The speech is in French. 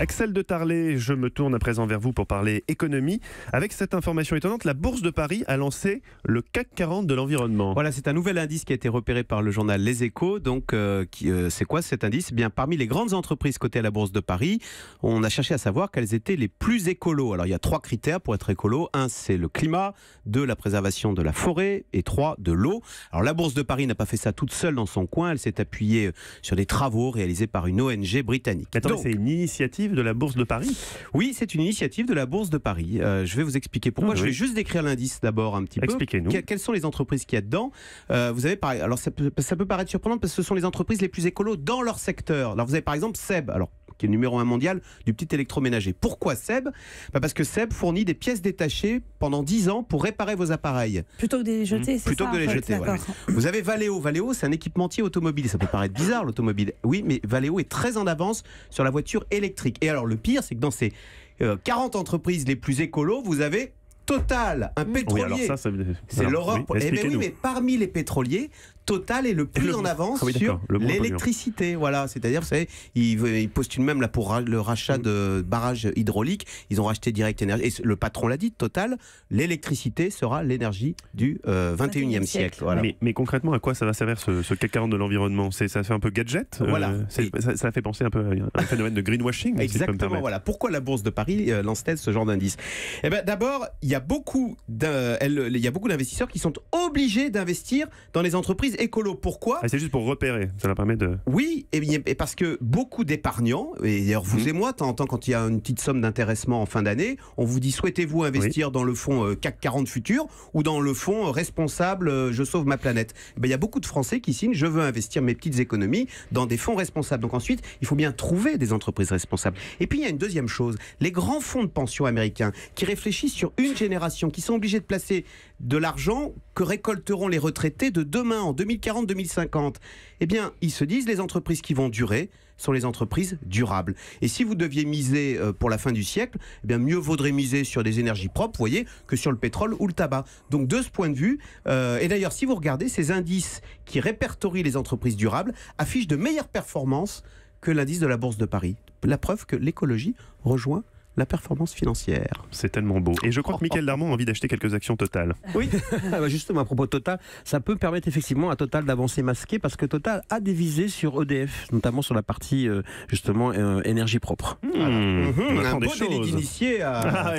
Axel de Tarlet, je me tourne à présent vers vous pour parler économie. Avec cette information étonnante, la Bourse de Paris a lancé le CAC 40 de l'environnement. Voilà, c'est un nouvel indice qui a été repéré par le journal Les Échos. Donc, c'est quoi cet indice? Eh bien, parmi les grandes entreprises cotées à la Bourse de Paris, on a cherché à savoir quelles étaient les plus écolos. Alors, il y a 3 critères pour être écolo. 1, c'est le climat. 2, la préservation de la forêt. Et 3, de l'eau. Alors, la Bourse de Paris n'a pas fait ça toute seule dans son coin. Elle s'est appuyée sur des travaux réalisés par une ONG britannique. Attendez, c'est une initiative de la Bourse de Paris? Oui, c'est une initiative de la Bourse de Paris. Je vais vous expliquer pourquoi. Je vais juste décrire l'indice d'abord un petit peu. Expliquez-nous. Quelles sont les entreprises qu'il y a dedans? Vous avez alors ça peut paraître surprenant parce que ce sont les entreprises les plus écolos dans leur secteur. Alors vous avez par exemple Seb, qui est le numéro 1 mondial du petit électroménager. Pourquoi Seb? Parce que Seb fournit des pièces détachées pendant 10 ans pour réparer vos appareils. Plutôt que de les jeter, c'est ça? Plutôt que de les jeter, voilà. Vous avez Valeo. Valeo, c'est un équipementier automobile. Ça peut paraître bizarre, l'automobile. Oui, mais Valeo est très en avance sur la voiture électrique. Et alors, le pire, c'est que dans ces 40 entreprises les plus écolos, vous avez Total, un pétrolier. Oui, alors ça, c'est l'Europe. Oui, oui, mais parmi les pétroliers, Total est le plus en avance sur l'électricité. Voilà, c'est-à-dire, vous savez, ils postulent même là pour le rachat de barrages hydrauliques. Ils ont racheté Direct Énergie. Et le patron l'a dit, Total, l'électricité sera l'énergie du 21e siècle. Voilà. Mais concrètement, à quoi ça va servir ce CAC 40 de l'environnement? Ça fait un peu gadget. Voilà. Ça fait penser un peu à un phénomène de greenwashing. Exactement. Voilà. Pourquoi la Bourse de Paris lance-t-elle ce genre d'indice? Eh ben, d'abord, il y a beaucoup d'investisseurs qui sont obligés d'investir dans les entreprises écolo. Pourquoi? C'est juste pour repérer. Ça leur permet de... Oui, et parce que beaucoup d'épargnants, et d'ailleurs vous et moi, de temps en temps, quand il y a une petite somme d'intéressement en fin d'année, on vous dit souhaitez-vous investir dans le fonds CAC 40 futur ou dans le fonds responsable Je sauve ma planète? Il y a beaucoup de Français qui signent je veux investir mes petites économies dans des fonds responsables. Donc ensuite, il faut bien trouver des entreprises responsables. Et puis il y a une deuxième chose, les grands fonds de pension américains qui réfléchissent sur une génération, qui sont obligés de placer de l'argent que récolteront les retraités de demain en 2040-2050. Eh bien, ils se disent les entreprises qui vont durer sont les entreprises durables. Et si vous deviez miser pour la fin du siècle, eh bien mieux vaudrait miser sur des énergies propres, vous voyez, que sur le pétrole ou le tabac. Donc de ce point de vue, et d'ailleurs si vous regardez ces indices qui répertorient les entreprises durables, affichent de meilleures performances que l'indice de la Bourse de Paris. La preuve que l'écologie rejoint la performance financière. C'est tellement beau. Et je crois que Mickaël Darmon a envie d'acheter quelques actions Total. Oui, justement à propos de Total, ça peut permettre effectivement à Total d'avancer masqué parce que Total a des visées sur EDF, notamment sur la partie justement énergie propre. Un beau délai d'initié à...